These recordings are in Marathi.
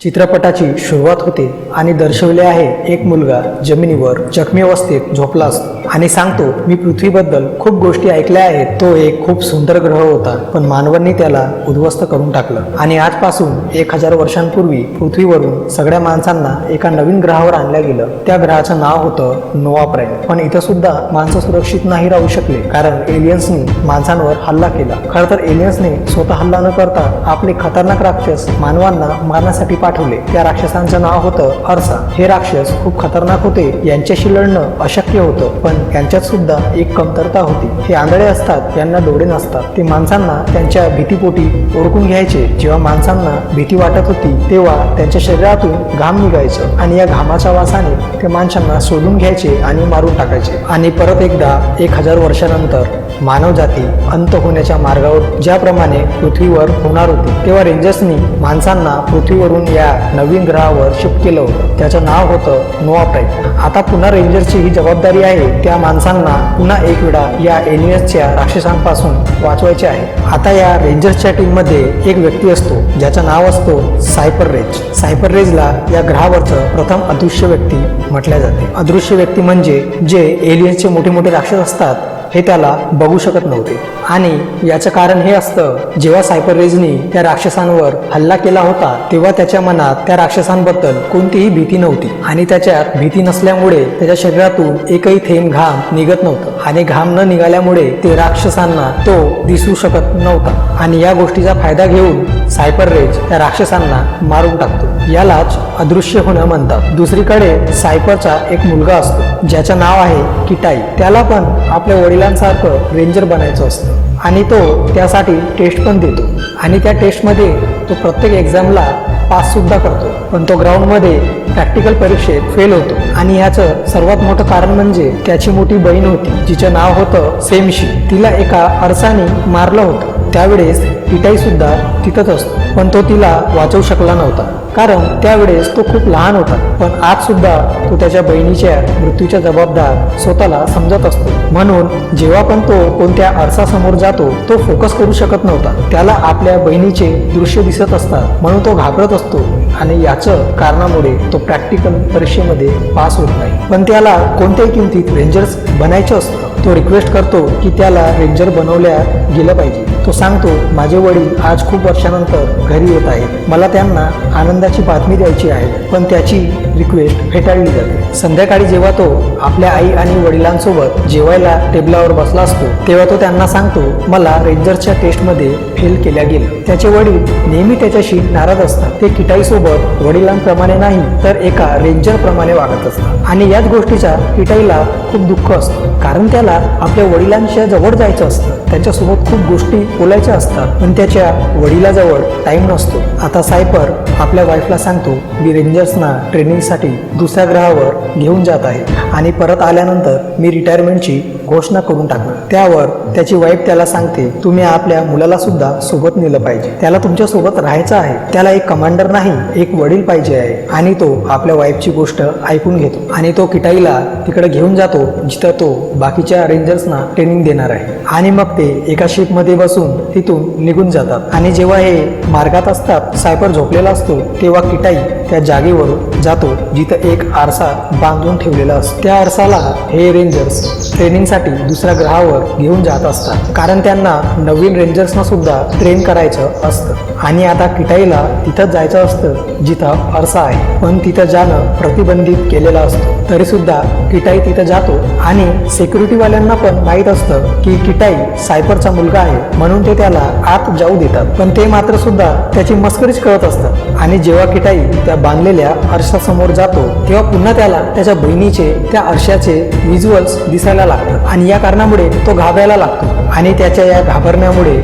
चित्रपटाची सुरुवात होते आणि दर्शवले आहे एक मुलगा जमिनीवर जखमी अवस्थेत झोपला असतो आणि सांगतो, मी पृथ्वीबद्दल खूप गोष्टी ऐकल्या आहेत. तो एक खूप सुंदर ग्रह होता, पण मानवांनी त्याला उद्ध्वस्त करून टाकलं आणि आजपासून 1000 वर्षांपूर्वी पृथ्वीवरून सगळ्या माणसांना एका नवीन ग्रहावर आणलं गेलं. त्या ग्रहाचं नाव होतं नोआ प्राईम. पण इथं सुद्धा माणसं सुरक्षित नाही राहू शकले, कारण एलियन्सनी माणसांवर हल्ला केला. खरं तर एलियन्सने स्वतः हल्ला न करता आपले खतरनाक राक्षस मानवांना मारण्यासाठी पाठवले. त्या राक्षसांचं नाव होतं अर्सा. हे राक्षस खूप खतरनाक होते. यांच्याशी लढणं अशक्य होतं, पण यांच्यात सुद्धा एक कमतरता होती. हे आंधळे असतात, यांना डोळे नसतात. ते माणसांना त्यांच्या भीतीपोटी ओळखून घ्यायचे. जेव्हा माणसांना भीती वाटत होती तेव्हा त्यांच्या शरीरातून घाम निघायचं आणि या घामाच्या वासाने ते माणसांना शोधून घ्यायचे आणि मारून टाकायचे. आणि परत एकदा 1000 वर्षानंतर मानवजाती अंत होण्याच्या मार्गावर ज्याप्रमाणे पृथ्वीवर होणार होती, तेव्हा रेंजर्सनी माणसांना पृथ्वीवरून या नवीन ग्रहावर शिफ्ट केलं होतं. त्याचं नाव होतं नोआ प्राईम. आता पुन्हा रेंजर्सची ही जबाबदारी आहे त्या माणसांना पुन्हा एक वेळा या एलियन्सच्या राक्षसांपासून वाचवायचे आहे. आता या रेंजर्सच्या टीममध्ये एक व्यक्ती असतो ज्याचं नाव असतो सायपर रेज. सायपर रेजला या ग्रहावरचं प्रथम अदृश्य व्यक्ती म्हटल्या जाते. अदृश्य व्यक्ती म्हणजे जे एलियन्सचे मोठे मोठे राक्षस असतात हे त्याला बघू शकत नव्हते. आणि याचं कारण हे असतं, जेव्हा सायपर रेजनी त्या राक्षसांवर हल्ला केला होता तेव्हा त्याच्या मनात त्या राक्षसांबद्दल कोणतीही भीती नव्हती आणि त्याच्यात भीती नसल्यामुळे त्याच्या शरीरातून एकही थेंब घाम निघत नव्हतं आणि घाम न निघाल्यामुळे ते राक्षसांना तो दिसू शकत नव्हता. आणि या गोष्टीचा फायदा घेऊन सायपर रेज त्या राक्षसांना मारून टाकतो. यालाच अदृश्य होणं म्हणतात. दुसरीकडे सायपरचा एक मुलगा असतो ज्याचं नाव आहे किटाई. त्याला पण आपल्या वडिलांसारखं रेंजर बनायचं असतं आणि तो त्यासाठी टेस्ट पण देतो आणि त्या टेस्टमध्ये तो प्रत्येक एक्झामला पास सुद्धा करतो. पण तो ग्राउंडमध्ये प्रॅक्टिकल परीक्षेत फेल होतो. आणि ह्याचं सर्वात मोठं कारण म्हणजे त्याची मोठी बहीण होती जिचं नाव होतं सेमशी. तिला एका अरसाने मारलं होतं. त्यावेळेस किटाई सुद्धा तिथंच असतो, पण तो तिला वाचवू शकला नव्हता कारण त्यावेळेस तो खूप लहान होता. पण आज सुद्धा तो त्याच्या बहिणीच्या मृत्यूच्या जबाबदार स्वतःला समजत असतो. म्हणून जेव्हा पण तो कोणत्या आरसासमोर जातो तो फोकस करू शकत नव्हता. त्याला आपल्या बहिणीचे दृश्य दिसत असतात म्हणून तो घाबरत असतो आणि याचं कारणामुळे तो प्रॅक्टिकल परीक्षेमध्ये पास होत नाही. पण त्याला कोणत्याही किमतीत रेंजर्स बनायचं असतं. तो रिक्वेस्ट करतो की त्याला रेंजर बनवल्या गेलं पाहिजे. तो सांगतो, माझे वडील आज खूप वर्षानंतर घरी येत आहेत. मला त्यांना आनंदाची बातमी द्यायची आहे. पण त्याची रिक्वेस्ट फेटाळली जाते. संध्याकाळी जेव्हा तो आपल्या आई आणि वडिलांसोबत जेवायला टेबलावर बसला असतो तेव्हा तो त्यांना सांगतो, मला रेंजरच्या टेस्टमध्ये फेल केल्या गेले. त्याचे वडील नेहमी त्याच्याशी नाराज असतात. ते किटाईसोबत वडिलांप्रमाणे नाही तर एका रेंजरप्रमाणे वागत असतात. आणि याच गोष्टीचा किटाईला खूप दुःख असतं कारण त्याला आपल्या वडिलांच्या जवळ जायचं असतं. त्यांच्यासोबत खूप गोष्टी बोलायच्या असतात पण त्याच्या वडिलाजवळ टाइम नसतो. आता सायपर आपल्या वाईफला सांगतो, मी रेंजर्सना ट्रेनिंगसाठी दुसऱ्या ग्रहावर घेऊन जात आहे आणि परत आल्यानंतर मी रिटायरमेंटची घोषणा करून टाकणार. त्यावर त्याची वाईफ त्याला सांगते, तुम्ही आपल्या मुलाला सुद्धा सोबत नेलं पाहिजे. त्याला तुमच्या सोबत राहायचं आहे. त्याला एक कमांडर नाही एक वडील पाहिजे आहे. आणि तो आपल्या वाईफची गोष्ट ऐकून घेतो आणि तो किटाईला तिकडे घेऊन जातो जिथं तो बाकीच्या रेंजर्सना ट्रेनिंग देणार आहे. आणि मग ते एका शिपमध्ये बसून तिथून निघून जातात. आणि जेव्हा हे मार्गात असतात सायपर झोपलेला असतो तेव्हा किटाई त्या जागेवर जातो जिथं एक आरसा बांधून ठेवलेला असतो. त्या आरसाला हे रेंजर्स ट्रेनिंगसाठी दुसऱ्या ग्रहावर घेऊन जात असतात कारण त्यांना नवीन रेंजर्सना सुद्धा ट्रेन करायचं असतं. आणि आता किटाईला तिथं जायचं असतं जिथं आरसा आहे, पण तिथं जाणं प्रतिबंधित केलेलं असतं. तरी सुद्धा किटाई तिथं जातो आणि सिक्युरिटीवाल्यांना पण माहीत असतं की किटाई सायपरचा मुलगा आहे म्हणून ते त्याला आत जाऊ देतात. पण ते मात्र सुद्धा त्याची मस्करीच करत असतात. आणि जेव्हा किटाई त्या बांधलेल्या आरशासमोर जातो तेव्हा पुन्हा त्याला त्याच्या बहिणीचे त्या आरशाचे व्हिज्युअल्स दिसायला लागतात आणि या कारणामुळे तो घाबरायला लागतो. आणि त्याच्या या घाबरण्यामुळे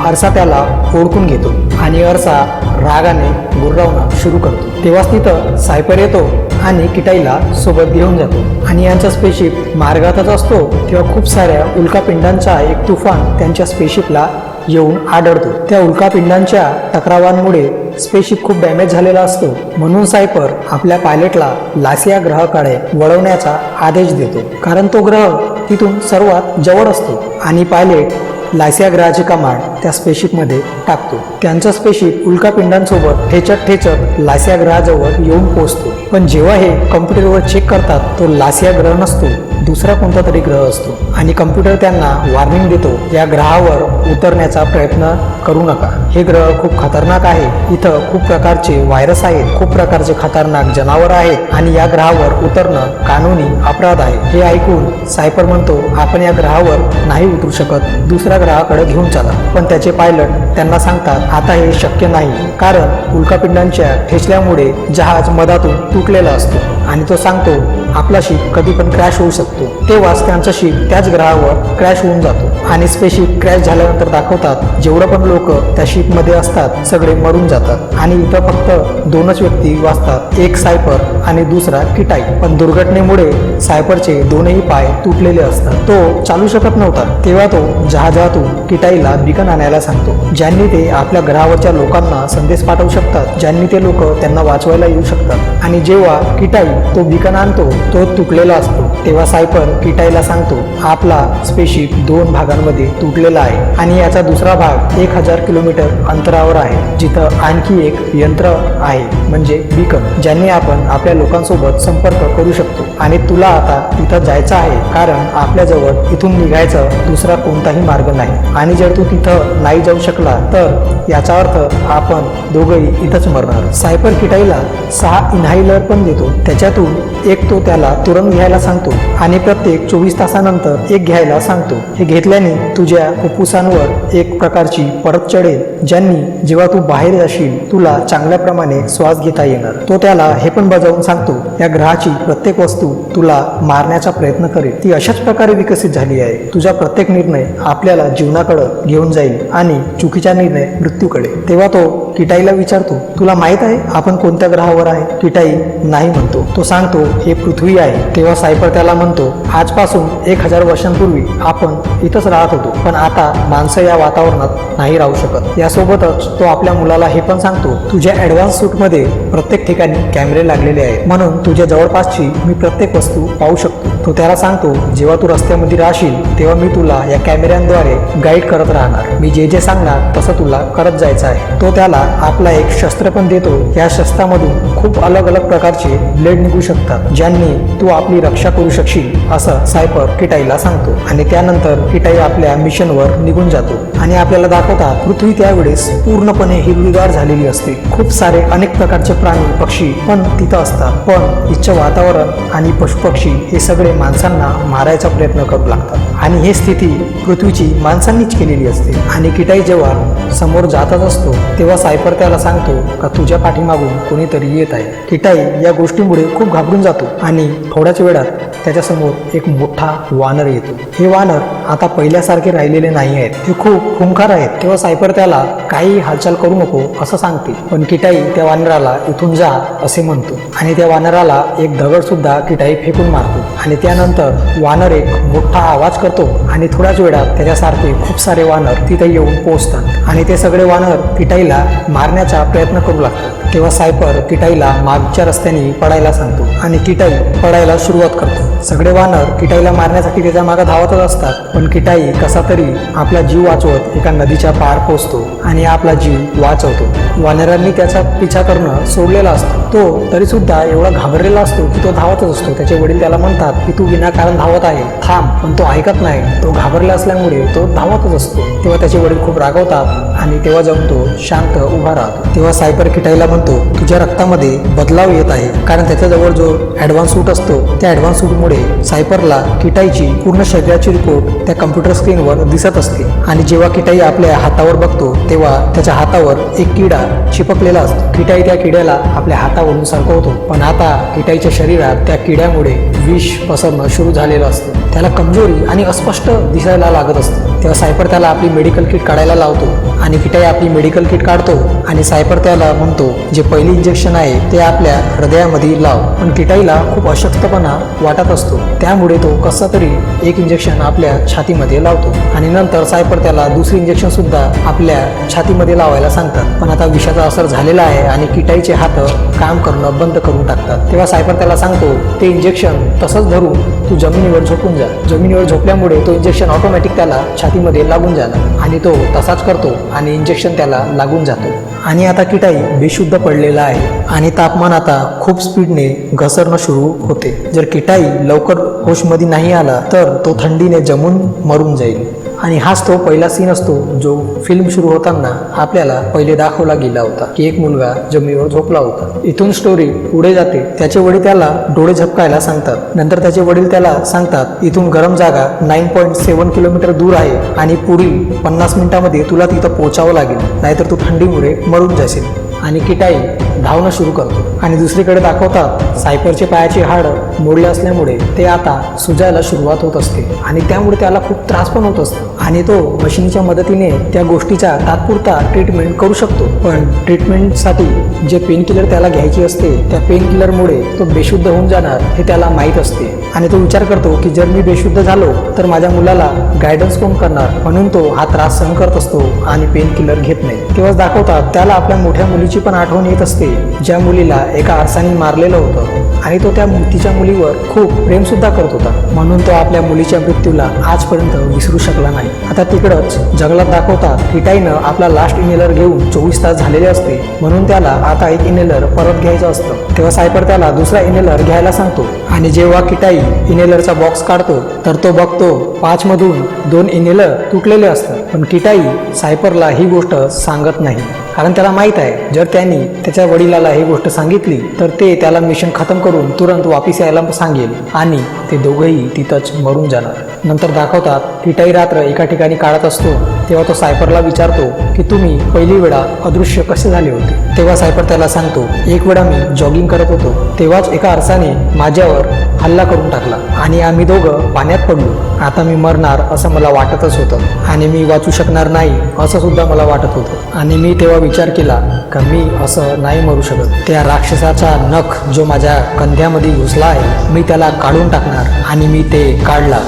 आरसा त्याला ओळखून घेतो आणि आरसा रागाने गुर्रावणं सुरू करतो. तेव्हाच तिथं सायपर येतो आणि किटाईला सोबत घेऊन जातो. आणि यांचा स्पेसशिप मार्गातच असतो तेव्हा खूप साऱ्या उल्कापिंडांचा एक तुफान त्यांच्या स्पेसशिपला येऊन आढळतो. त्या उल्कापिंडांच्या टकरावांमुळे स्पेसशिप खूप डॅमेज झालेला असतो. म्हणून सायपर आपल्या पायलटला लासिया ग्रहाकडे वळवण्याचा आदेश देतो कारण तो ग्रह तिथून सर्वात जवळ असतो. आणि पायलट लायसिया ग्रहाची कमांड त्या स्पेसशिपमध्ये टाकतो. त्यांचा स्पेसशिप उल्कापिंडांसोबत ठेचत ठेचत लायसिया ग्रहाजवळ येऊन पोहोचतो. पण जेव्हा हे कम्प्युटरवर चेक करतात तो लायसिया ग्रह नसतो, दुसरा कोणता तरी ग्रह असतो. आणि कम्प्युटर त्यांना वॉर्निंग देतो, या ग्रहावर उतरण्याचा प्रयत्न करू नका. हे ग्रह खूप खतरनाक आहे. इथं खूप प्रकारचे व्हायरस आहेत, खूप प्रकारचे खतरनाक जनावर आहेत आणि या ग्रहावर उतरणं कानूनी अपराध आहे. हे ऐकून सायपर म्हणतो, आपण या ग्रहावर नाही उतरू शकत, दुसऱ्या ग्रहाकडे घेऊन चला. पण त्याचे पायलट त्यांना सांगतात, आता हे शक्य नाही, कारण उल्कापिंडांच्या ठेचल्यामुळे जहाज मधातून तुटलेला असतो आणि तो सांगतो आपला शिप कधी पण क्रॅश होऊ शकतो. तेव्हाच त्यांचा शिप त्याच ग्रहावर क्रॅश होऊन जातो आणि स्पेसशिप क्रॅश झाल्यानंतर दाखवतात जेवढं पण लोक त्या शिपमध्ये असतात सगळे मरून जातात आणि इथं फक्त दोनच व्यक्ती वाचतात, एक सायपर आणि दुसरा किटाई. पण दुर्घटनेमुळे सायपरचे दोनही पाय तुटलेले असतात. तो चालू शकत नव्हता. तेव्हा तो जहाजातून किटाईला बिकन आणायला सांगतो, ज्यांनी ते आपल्या ग्रहावरच्या लोकांना संदेश पाठवू शकतात, ज्यांनी ते लोक त्यांना वाचवायला येऊ शकतात. आणि जेव्हा किटाई तो बिकन आणतो तो तुटलेला असतो. तेव्हा सायपर किटाईला सांगतो, आपला स्पेसशिप 2 भागांमध्ये तुटलेला आहे आणि याचा दुसरा भाग 1000 किलोमीटर अंतरावर आहे, जिथं आणखी एक यंत्र आहे म्हणजे बिकन, ज्यांनी आपण आपल्या लोकांसोबत संपर्क करू शकतो. आणि तुला आता तिथं जायचं आहे, कारण आपल्याजवळ इथून निघायचा दुसरा कोणताही मार्ग नाही. आणि जर तू तिथं नाही जाऊ शकला तर याचा अर्थ आपण दोघंही इथंच मरणार. सायपर किटाईला 6 इन्हायलर पण देतो. त्याच्यातून एक तो त्याला तुरंत घ्यायला सांगतो आणि प्रत्येक 24 तासानंतर एक घ्यायला सांगतो. हे घेतल्याने तुझ्या फुफ्फुसांवर एक प्रकारची परत चढेल, ज्यांनी जेव्हा तू बाहेर जाशील तुला चांगल्या प्रमाणे श्वास घेता येणार. तो त्याला हे पण बजावून सांगतो, या ग्रहाची प्रत्येक वस्तू तुला मारण्याचा प्रयत्न करेल, ती अशाच प्रकारे विकसित झाली आहे. तुझा प्रत्येक निर्णय आपल्याला जीवनाकडे घेऊन जाईल आणि चुकीचा निर्णय मृत्यूकडे. तेव्हा तो किटाईला विचारतो, तुला माहित आहे आपण कोणत्या ग्रहावर आहे? किटाई नाही म्हणतो. तो सांगतो, हे पृथ्वी आहे. तेव्हा सायपर त्याला म्हणतो, आजपासून 1000 वर्षांपूर्वी आपण इथंच राहत होतो, पण आता माणसं या वातावरणात नाही राहू शकत. यासोबतच तो आपल्या मुलाला हे पण सांगतो, तुझ्या ॲडव्हान्स सूटमध्ये प्रत्येक ठिकाणी कॅमेरे लागलेले आहेत, म्हणून तुझ्या जवळपासची मी प्रत्येक वस्तू पाहू शकतो. तो त्याला सांगतो, जेव्हा तू रस्त्यामध्ये राहशील तेव्हा मी तुला या कॅमेऱ्यांद्वारे गाईड करत राहणार. मी जे जे सांगणार तसं तुला करत जायचं आहे. तो त्याला आपला एक शस्त्र पण देतो. या शस्त्रामधून खूप अलग अलग प्रकारचे ब्लेड निघू शकतात, ज्यांनी तू आपली रक्षा करू शकशील, असं सायपर किटाईला सांगतो. आणि त्यानंतर किटाई आपल्या मिशनवर निघून जातो आणि आपल्याला दाखवतात पृथ्वी त्यावेळेस पूर्णपणे हिरवीगार झालेली असते. खूप सारे अनेक प्रकारचे प्राणी पक्षी पण तिथं असतात, पण इथचं वातावरण आणि पशुपक्षी हे सगळे माणसांना मारायचा प्रयत्न करू लागतात. आणि ही स्थिती पृथ्वीची माणसांनीच केलेली असते. आणि किटाई जेव्हा समोर जातच असतो तेव्हा सायपर त्याला सांगतो का तुझ्या पाठीमागून कोणीतरी येत आहे. किटाई या गोष्टीमुळे खूप घाबरून जातो आणि थोड्याच वेळात त्याच्यासमोर एक मोठा वानर येतो. हे वानर आता पहिल्यासारखे राहिलेले नाही आहेत, ते खूप खुंखार आहेत. तेव्हा सायपर त्याला काही हालचाल करू नको असं सांगते, पण किटाई त्या वानराला इथून जा असे म्हणतो. आणि त्या वानराला एक दगड सुद्धा किटाई फेकून मारतो. आणि त्यानंतर वानर एक मोठा आवाज करतो आणि थोड्याच वेळात त्याच्यासारखे खूप सारे वानर तिथे येऊन पोहोचतात आणि ते सगळे वानर किटाईला मारण्याचा प्रयत्न करू लागतात. तेव्हा सायपर किटाईला मागच्या रस्त्याने पडायला सांगतो आणि किटाई पडायला सुरुवात करतो. सगळे वानर किटाईला मारण्यासाठी त्याच्या मागे धावतच असतात, पण किटाई कसा तरी आपला जीव वाचवत एका नदीच्या पार पोहोचतो आणि आपला जीव वाचवतो. वानरांनी त्याचा पिछा करणं सोडलेला असतो. तो तरी सुद्धा एवढा घाबरलेला असतो की तो धावतच असतो. त्याचे वडील त्याला म्हणतात की तू विनाकारण धावत आहे, थांब, पण तो ऐकत नाही. तो घाबरला असल्यामुळे तो धावतच असतो. तेव्हा त्याचे वडील खूप रागवतात आणि तेव्हा जाऊन तो शांत उभा राहतो. तेव्हा सायपर किटाईला म्हणतो, तुझ्या रक्तामध्ये बदलाव येत आहे, कारण त्याच्याजवळ जो ॲडव्हान्स सूट असतो त्या ॲडव्हान्स सूटमुळे सायपरला किटाईची पूर्ण शरीराची रिपोर्ट त्या कम्प्युटर स्क्रीनवर दिसत असते. आणि जेव्हा किटाई आपल्या हातावर बघतो तेव्हा त्याच्या हातावर एक किडा चिपकलेला असतो. किटाई त्या किड्याला आपल्या हातावरून सरकवतो, पण आता किटाईच्या शरीरात त्या किड्यामुळे विष पसरणं सुरू झालेलं असतं. त्याला कमजोरी आणि अस्पष्ट दिसायला लागत असतं. तेव्हा सायपर त्याला आपली मेडिकल किट काढायला लावतो आणि किटाई आपली मेडिकल किट काढतो आणि सायपर त्याला म्हणतो, जे पहिली इंजेक्शन आहे आहे ते आपल्या हृदयामध्ये लाव. पण किटाईला खूप अशक्तपणा वाटत असतो, त्यामुळे तो कसा तरी एक इंजेक्शन आपल्या छातीमध्ये लावतो आणि नंतर सायपर त्याला दुसरी इंजेक्शन सुद्धा आपल्या छातीमध्ये लावायला सांगतात. पण आता विषाचा असर झालेला आहे आणि किटाईचे हात काम करणं बंद करून टाकतात. तेव्हा सायपर त्याला सांगतो ते इंजेक्शन तसंच धरून तू जमिनीवर झोपून जा. जमिनीवर झोपल्यामुळे तो इंजेक्शन ऑटोमॅटिक त्याला छातीमध्ये लागून जाणार आणि तो तसाच करतो आणि इंजेक्शन त्याला लागून जातो. आणि आता किटाई बेशुद्ध पडलेला आहे आणि तापमान आता खूप स्पीडने घसरणं सुरू होते. जर किटाई लवकर होशमध्ये नाही आला तर तो थंडीने जमून मरून जाईल. आणि हाच तो पहिला सीन असतो जो फिल्म सुरू होताना आपल्याला पहिले दाखवला गेला होता की एक मुलगा जमिनीवर झोपला होता. इथून स्टोरी पुढे जाते. त्याचे वडील त्याला डोळे झपकायला सांगतात. नंतर त्याचे वडील त्याला सांगतात इथून गरम जागा 9.7 किलोमीटर दूर आहे आणि पुढील 50 मिनिटांमध्ये तुला तिथं पोहोचावं लागेल, नाहीतर तू थंडीमुळे मरून जाशील. आणि किटाई धावणं सुरू करतो. आणि दुसरीकडे दाखवतात सायपरचे पायाचे हाड मोडले असल्यामुळे ते आता सुजायला सुरुवात होत असते आणि त्यामुळे त्याला खूप त्रास पण होत असतो आणि तो मशीनच्या मदतीने त्या गोष्टीचा तात्पुरता ट्रीटमेंट करू शकतो. पण ट्रीटमेंटसाठी जे पेन किलर त्याला घ्यायची असते त्या पेन किलरमुळे तो बेशुद्ध होऊन जाणार हे त्याला माहीत असते आणि तो विचार करतो की जर मी बेशुद्ध झालो तर माझ्या मुलाला गायडन्स कोण करणार, म्हणून तो हा त्रास सहन करत असतो आणि पेन किलर घेत नाही. तेव्हाच दाखवतात त्याला आपल्या मोठ्या मुलीची पण आठवण येत असते ज्या मुलीला एका आरसाने मारलेलं होतं आणि तो त्या तिच्या मुलीवर खूप प्रेम सुद्धा करत होता, म्हणून तो आपल्या मुलीच्या मृत्यूला आजपर्यंत विसरू शकला नाही. आता तिकडच जंगलात दाखवतात किटाईनं आपला लास्ट इनहेलर घेऊन 24 तास झालेले असते, म्हणून त्याला आता एक इनहेलर परत घ्यायचं असतं. तेव्हा सायपर त्याला दुसरा इनहेलर घ्यायला सांगतो आणि जेव्हा किटाई इनहेलरचा बॉक्स काढतो तर तो बघतो 5 मधून 2 इनहेलर तुटलेले असतात. पण किटाई सायपरला ही गोष्ट सांगत नाही, कारण त्याला माहीत आहे जर त्यांनी त्याच्या वडिलाला ही गोष्ट सांगितली तर ते त्याला मिशन खतम करून तुरंत वापिस यायला सांगेल आणि ते दोघंही तिथंच मरून जाणार. नंतर दाखवतात किटाई रात्र एका ठिकाणी काढत असतो. तेव्हा तो सायपरला विचारतो की तुम्ही पहिली वेळा अदृश्य कसे झाले होते. तेव्हा सायपर त्याला सांगतो एक वेळा मी जॉगिंग करत होतो, तेव्हाच एका आरसाने माझ्यावर हल्ला करून टाकला आणि आम्ही दोघं पाण्यात पडलो. आता मी मरणार असं मला वाटतच होतं आणि मी वाचू शकणार नाही असं सुद्धा मला वाटत होतं. आणि मी तेव्हा विचार केला का मी असं नाही मरू शकत. त्या राक्षसाचा नख जो माझ्या कंध्यामध्ये घुसला आहे मी त्याला काढून टाकणार आणि मी ते काढला.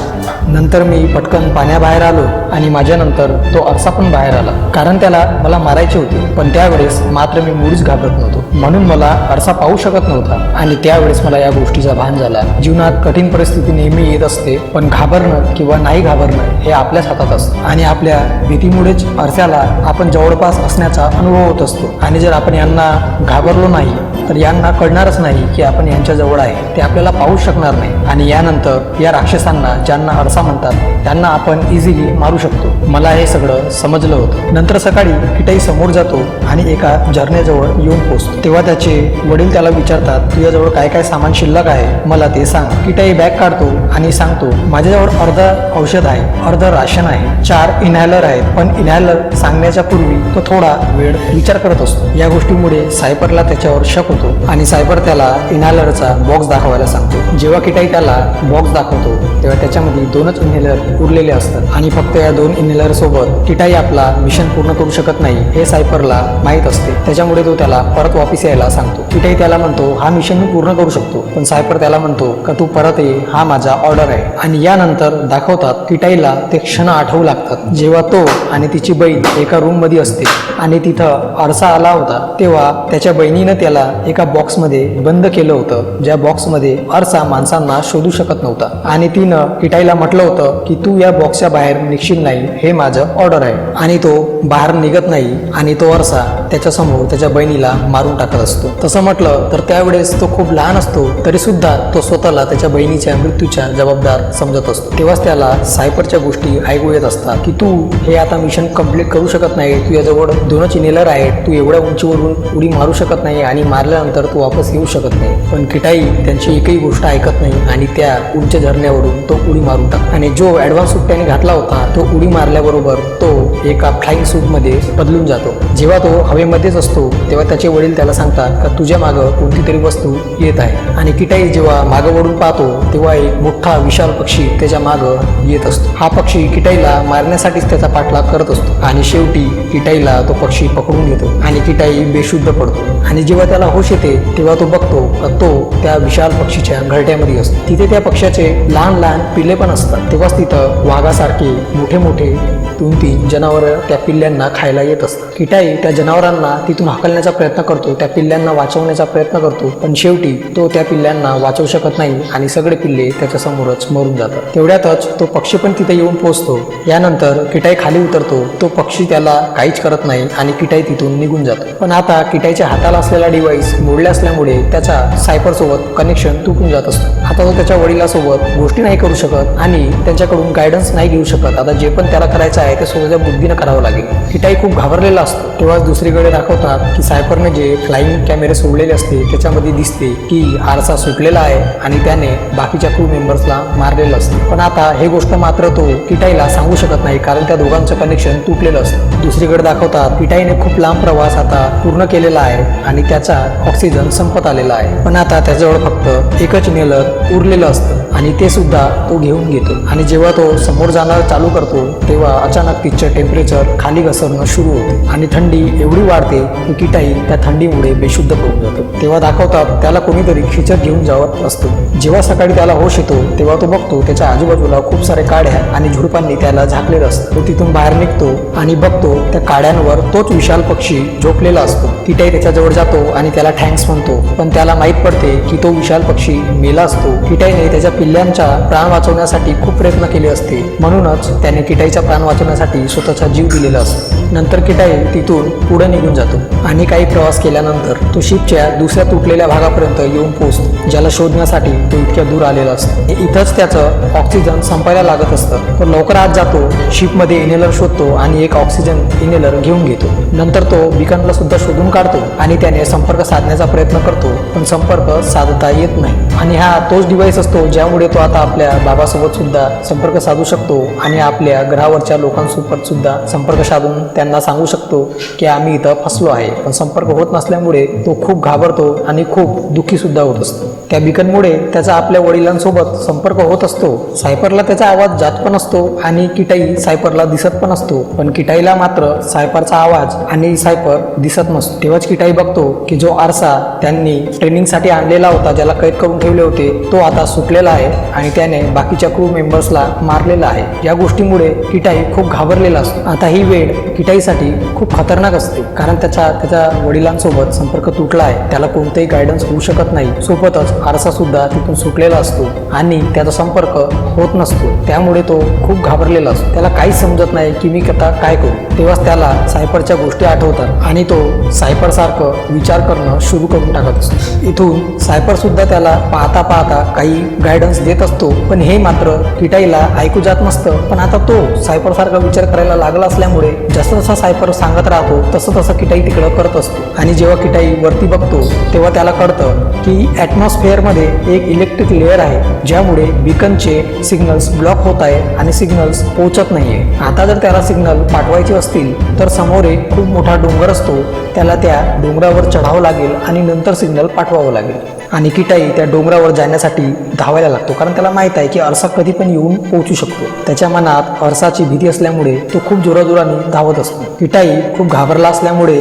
नंतर मी पटकन पाण्याबाहेर आलो आणि माझ्यानंतर तो आरसा पण बाहेर आला, कारण त्याला मला मारायचे होते. पण त्यावेळेस मात्र मी मुळीच घाबरत नव्हतो, म्हणून मला आरसा पाहू शकत नव्हता आणि त्यावेळेस मला या गोष्टीचा भान झाला. जीवनात कठीण परिस्थिती नेहमी येत असते, पण घाबरणं किंवा नाही घाबरणं हे आपल्याच हातात असतं आणि आपल्या भीतीमुळेच आरशाला आपण जवळपास असण्याचा अनुभव होत असतो. आणि जर आपण यांना घाबरलो नाही तर यांना कळणारच नाही की आपण यांच्या जवळ आहे, ते आपल्याला पाहू शकणार नाही. आणि यानंतर या राक्षसांना ज्यांना आरसा म्हणतात त्यांना आपण इझिली मारू शकतो. मला हे सगळं समजलं होतं. नंतर सकाळी किटाई समोर जातो आणि एका झरण्याजवळ येऊन पोहोचतो. तेव्हा त्याचे वडील त्याला विचारतात तुझ्याजवळ काय काय सामान शिल्लक आहे मला ते सांग. किटाई बॅग काढतो आणि सांगतो माझ्याजवळ अर्ध औषध आहे, अर्ध राशन आहे, 4 इनहेलर आहेत. पण इनहेलर सांगण्याच्या पूर्वी तो थोडा वेळ विचार करत असतो. या गोष्टीमुळे सायपरला त्याच्यावर शक होतो आणि सायपर त्याला इनहेलरचा बॉक्स दाखवायला सांगतो. जेव्हा किटाई त्याला बॉक्स दाखवतो तेव्हा त्याच्यामध्ये 2च इनहेलर उरलेले असतात आणि फक्त या 2 इनहेलर सोबत किटाई आपला मिशन पूर्ण करू शकत नाही हे सायपरला माहीत असते. त्याच्यामुळे तो त्याला परत वापिस यायला सांगतो. किटाई त्याला म्हणतो हा मिशन मी पूर्ण करू शकतो, पण सायपर त्याला म्हणतो का तू परत ये, हा माझा ऑर्डर आहे. आणि यानंतर दाखवतात किटाईला ते क्षण आठवू लागतात जेव्हा तो आणि तिची बहीण एका रूम मध्ये असते आणि तिथं आरसा आला होता. तेव्हा त्याच्या बहिणीनं त्याला एका बॉक्समध्ये बंद केलं होतं, ज्या बॉक्समध्ये आरसा माणसांना शोधू शकत नव्हता आणि तिनं किटाईला म्हटलं होतं की तू या बॉक्सच्या बाहेर निघशील नाही, हे माझं ऑर्डर आहे. आणि तो बाहेर निघत नाही आणि तो आरसा त्याच्यासमोर त्याच्या बहिणीला मारून टाकत असतो. तसं म्हटलं तर त्यावेळेस तो खूप लहान असतो, तरी सुद्धा तो स्वतःला त्याच्या बहिणीच्या मृत्यूच्या जबाबदार समजत असतो. तेव्हाच त्याला सायपरच्या गोष्टी ऐकू येत असतात की तू हे आता मिशन कंप्लीट करू शकत नाही, तुझ्याजवळ 2च इनहेलर आहेत, तू एवढ्या उंचीवरून उडी मारू शकत नाही आणि मारल्यानंतर तू वापस येऊ शकत नाही. पण किटाई त्यांची एकही गोष्ट ऐकत नाही आणि त्या उंच झरण्यावरून तो उडी मारून टाकतो. आणि जो ॲडव्हान्स सूट त्याने घातला होता तो उडी मारल्याबरोबर तो एका फ्लाइंग सूटमध्ये बदलून जातो. जेव्हा तो हवेमध्येच असतो तेव्हा त्याचे वडील त्याला सांगतात का तुझ्या मागं कोणती तरी वस्तू येत आहे. आणि किटाई जेव्हा मागं वळून पाहतो तेव्हा एक मोठा विशाल पक्षी त्याच्या मागं येत असतो. हा पक्षी किटाईला मारण्यासाठीच त्याचा पाठलाग करत असतो आणि शेवटी किटाईला तो पक्षी पकडून घेतो आणि किटाई बेशुद्ध पडतो. आणि जेव्हा त्याला होश येते तेव्हा तो बघतो का तो त्या विशाल पक्षीच्या घरट्यामध्ये असतो. तिथे त्या पक्षाचे लहान लहान पिल्ले पण असतात. तेव्हाच तिथं वाघासारखे मोठे मोठे 2-3 जनावरं त्या पिल्ल्यांना खायला येत असतात. किटाई त्या जनावरांना तिथून हाकलण्याचा प्रयत्न करतो, त्या पिल्ल्यांना वाचवण्याचा प्रयत्न करतो, पण शेवटी तो त्या पिल्ल्यांना वाचवू शकत नाही आणि सगळे पिल्ले त्याच्या समोरच मरून जातात. तेवढ्यातच तो पक्षी पण तिथे येऊन पोहोचतो. यानंतर किटाई खाली उतरतो. तो पक्षी त्याला काहीच करत नाही आणि किटाई तिथून निघून जातो. पण आता किटाईच्या हाताला असलेला डिव्हाइस मोडला असल्यामुळे त्याचा सायपर सोबत कनेक्शन तुटून जात असतो. आता तो त्याच्या वडिलांसोबत गोष्टी नाही करू शकत आणि त्यांच्याकडून गायडन्स नाही घेऊ शकत. आता जे पण त्याला करायचं आहे ते स्वतःच्या बुद्धीनं करावं लागेल. किटाई खूप घाबरलेला असतो. तेव्हाच दुसरीकडे दाखवतात की सायपरने जे फ्लाइंग कॅमेरे सोडलेले असते त्याच्यामध्ये दिसते की आरसा सुटलेला आहे आणि त्याने बाकीच्या क्रू मेंबर्सला मारलेलं असतं. पण आता हे गोष्ट मात्र तो किटाईला सांगू शकत नाही कारण त्या दोघांचं कनेक्शन तुटलेलं असतं. दुसरीकडे दाखवतात किटाईने खूप लांब प्रवास आता पूर्ण केलेला आहे आणि त्याचा ऑक्सिजन संपत आलेला आहे. पण आता त्याजवळ फक्त एकच इन्हेलर उरलेलं असतं आणि ते सुद्धा तो घेऊन घेतो. आणि जेव्हा तो समोर जाणार चालू करतो तेव्हा अचानक तिचं टेम्परेचर खाली घसरणं सुरू होते आणि थंडी एवढी वाढते की किटाई त्या थंडीमुळे बेशुद्ध पडून जातो. तेव्हा दाखवतात त्याला कोणीतरी खिचत घेऊन जावत असतो. जेव्हा सकाळी त्याला होश येतो तेव्हा तो बघतो त्याच्या आजूबाजूला खूप सारे काड्या आणि झुडपांनी त्याला झाकलेलं असतं. तो तिथून बाहेर निघतो आणि बघतो त्या काड्यांवर तोच विशाल पक्षी झोपलेला असतो. किटाई त्याच्याजवळ जातो आणि त्याला थँक्स म्हणतो, पण त्याला माहीत पडते की तो विशाल पक्षी मेला असतो. किटाईने त्याच्या पिल्ल्यांचा प्राण वाचवण्यासाठी खूप प्रयत्न केले असते, म्हणूनच त्याने किटाईचा प्राण वाचवण्यासाठी स्वतःचा जीव दिलेला असतो. नंतर किटाई तिथून पुढे निघून जातो आणि काही प्रवास केल्यानंतर तो शिपच्या दुसऱ्या तुटलेल्या भागापर्यंत येऊन पोहोचतो, ज्याला शोधण्यासाठी तो इतक्या दूर आलेला असतो. इथंच त्याचं ऑक्सिजन संपायला लागत असतं. तो लवकर आत जातो, शिपमध्ये इन्हेलर शोधतो आणि एक ऑक्सिजन इन्हेलर घेऊन घेतो. नंतर तो बिकनला सुद्धा शोधून काढतो आणि त्याने संपर्क साधण्याचा प्रयत्न करतो, पण संपर्क साधता येत नाही. आणि हा तोच डिव्हाइस असतो ज्यामुळे तो आता आपल्या बाबासोबत सुद्धा संपर्क साधू शकतो आणि आपल्या ग्रहावरच्या लोकांसोबत सुद्धा संपर्क साधून त्यांना सांगू शकतो की आम्ही इथं फसलो आहे. पण संपर्क होत नसल्यामुळे तो खूप घाबरतो आणि खूप दुःखी सुद्धा होत असतो. त्या बिकनमुळे त्याचा आपल्या वडिलांसोबत संपर्क होत असतो. सायपरला त्याचा आवाज जात पण असतो आणि किटाई सायपरला दिसत पण असतो, पण किटाईला मात्र सायपरचा आवाज आणि सायपर दिसत नसतो. तेव्हाच किटाई बघतो की जो आरसा त्यांनी ट्रेनिंगसाठी आणलेला होता, ज्याला कैद करून ठेवले होते, तो आता सुटलेला आहे आणि त्याने बाकीच्या क्रू मेंबर्सला मारलेला आहे. या गोष्टीमुळे किटाई खूप घाबरलेला असतो. आता ही वेळ किटाईसाठी खूप खतरनाक असते कारण त्याच्या वडिलांसोबत संपर्क तुटला आहे. त्याला कोणतेही गायडन्स होऊ शकत नाही. सोबतच आरसा सुद्धा तिथून सुटलेला असतो आणि त्याचा संपर्क होत नसतो. त्यामुळे तो खूप घाबरलेला असतो. त्याला काहीच समजत नाही की मी आता काय करू. तेव्हाच त्याला सायपरच्या गोष्टी आठवतात आणि तो सायपर सारखं विचार करणं सुरू करून टाकत असतो. इथून सायपर सुद्धा त्याला पाहता पाहता काही गायडन्स देत असतो, पण हे मात्र किटाईला ऐकू जात नसतं. पण आता तो सायपर सारखा विचार करायला लागला असल्यामुळे जसं जसा सायपर सांगत राहतो तसं तसं किटाई तिकडं करत असतो. आणि जेव्हा किटाई वरती बघतो तेव्हा त्याला कळतं की ॲटमॉस्फिअरमध्ये एक इलेक्ट्रिक लेअर आहे ज्यामुळे बीकनचे सिग्नल्स ब्लॉक होत आहे आणि सिग्नल्स पोहोचत नाहीये. आता जर त्याला सिग्नल पाठवायचे असतील तर समोर एक खूप मोठा डोंगर असतो, त्याला त्या डोंगरावर चढावं लागेल आणि नंतर सिग्नल पाठवावं लागेल. आणि किटाई त्या डोंगरावर जाण्यासाठी धावायला लागतो कारण त्याला माहीत आहे की आरसा कधी पण येऊन पोहोचू शकतो. त्याच्या मनात आरसाची भीती असल्यामुळे तो खूप जोराजोराने धावत असतो. किटाई खूप घाबरला असल्यामुळे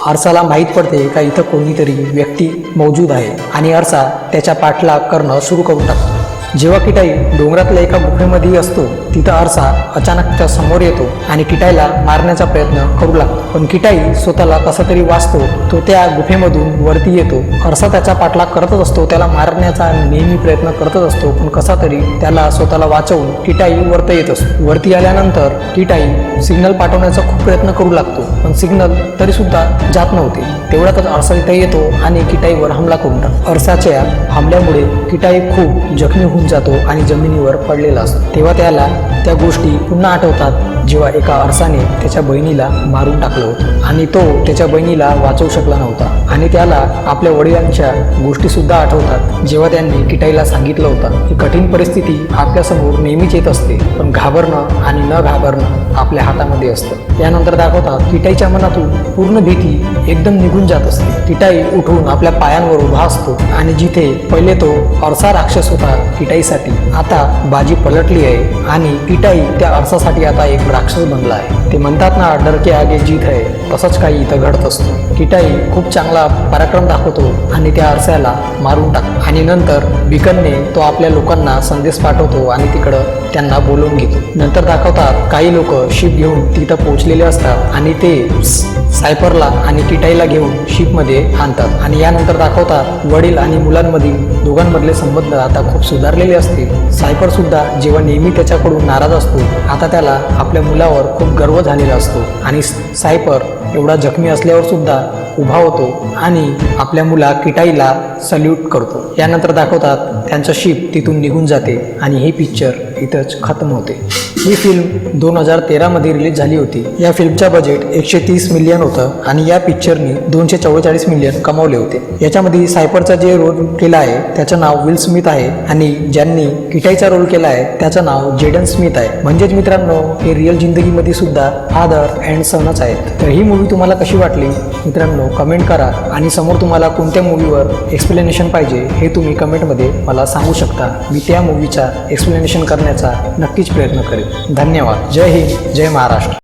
आरसाला माहीत पडते का इथं कोणीतरी व्यक्ती मौजूद आहे आणि आरसा त्याच्या पाठलाग करणं सुरू करून टाकतो. जेव्हा किटाई डोंगरातल्या एका गुफेमध्ये असतो तिथं आरसा अचानक त्या समोर येतो आणि किटाईला मारण्याचा प्रयत्न करू लागतो. पण किटाई स्वतःला कसा तरी वाचतो. तो त्या गुफेमधून वरती येतो. आरसा त्याचा पाठलाग करतच असतो, त्याला मारण्याचा नेहमी प्रयत्न करतच असतो, पण कसा तरी त्याला स्वतःला वाचवून किटाई वरती येत असतो. वरती आल्यानंतर किटाई सिग्नल पाठवण्याचा खूप प्रयत्न करू लागतो, पण सिग्नल तरी सुद्धा जात नव्हते. तेवढ्यातच आरसा इथे येतो आणि किटाईवर हमला करून टाकतो. आरसाच्या हमल्यामुळे किटाई खूप जखमी होऊन जातो आणि जमिनीवर पडलेला असतो. तेव्हा त्याला त्या गोष्टी पुन्हा आठवतात जेव्हा एका आरसाने त्याच्या बहिणीला मारून टाकलं होतं आणि तो त्याच्या बहिणीला वाचवू शकला नव्हता. आणि त्याला आपल्या वडिलांच्या गोष्टी सुद्धा आठवतात जेव्हा त्यांनी किटाईला सांगितलं होतं की कठीण परिस्थिती आपल्यासमोर नेहमीच येत असते, पण घाबरणं आणि न घाबरणं आपल्या हातामध्ये असतं. यानंतर दाखवतात किटाईच्या मनातून पूर्ण भीती एकदम निघून जात असते. किटाई उठून आपल्या पायांवर उभा असतो आणि जिथे पहिले तो अरसा राक्षस होता किटाईसाठी, आता बाजी पलटली आहे आणि किटाई त्या अरसासाठी आता एक राक्षस बनला आहे. ते म्हणतात ना, डर के आगे जीत है, तसंच काही इथं घडत असतं. किटाई खूप चांगला पराक्रम दाखवतो आणि त्या आरशाला मारून टाकतो आणि नंतर बिकनने तो आपल्या लोकांना संदेश पाठवतो आणि तिकडं त्यांना बोलवून घेतो. नंतर दाखवतात काही लोक शिप घेऊन तिथं पोहोचलेले असतात आणि ते सायफरला आणि किटाईला घेऊन शिपमध्ये आणतात आणि यानंतर दाखवतात वडील आणि मुलांमधील दोघांमधले संबंध आता खूप सुधारलेले असते. सायफर सुद्धा जेव्हा नेहमी त्याच्याकडून नाराज असतो, आता त्याला आपल्या मुलावर खूप गर्व झालेला असतो आणि सायफर एवढा जखमी असल्यावर सुद्धा उभा होतो आणि आपल्या मुला किटाईला सल्यूट करतो. यानंतर दाखवतात त्यांचं शिप तिथून निघून जाते आणि हे पिक्चर इथंच खतम होते. ही फिल्म 2013 मध्ये रिलीज झाली होती. या फिल्मचा बजेट 130 मिलियन होतं आणि या पिक्चरने 244 मिलियन कमावले होते. याच्यामध्ये सायफरचा जे रोल केला आहे त्याचं नाव विल स्मिथ आहे आणि ज्यांनी किटाईचा रोल केला आहे त्याचं नाव जेडन स्मिथ आहे. म्हणजेच मित्रांनो, हे रिअल जिंदगीमध्ये सुद्धा फादर अँड सनच आहेत. तर ही मूवी तुम्हाला कशी वाटली मित्रांनो, कमेंट करा आणि समोर तुम्हाला कोणत्या मूवीवर एक्सप्लेनेशन पाहिजे हे तुम्ही कमेंटमध्ये मला सांगू शकता. मी त्या मूवीचा एक्सप्लेनेशन करण्याचा नक्कीच प्रयत्न करेन. धन्यवाद. जय हिंद, जय महाराष्ट्र.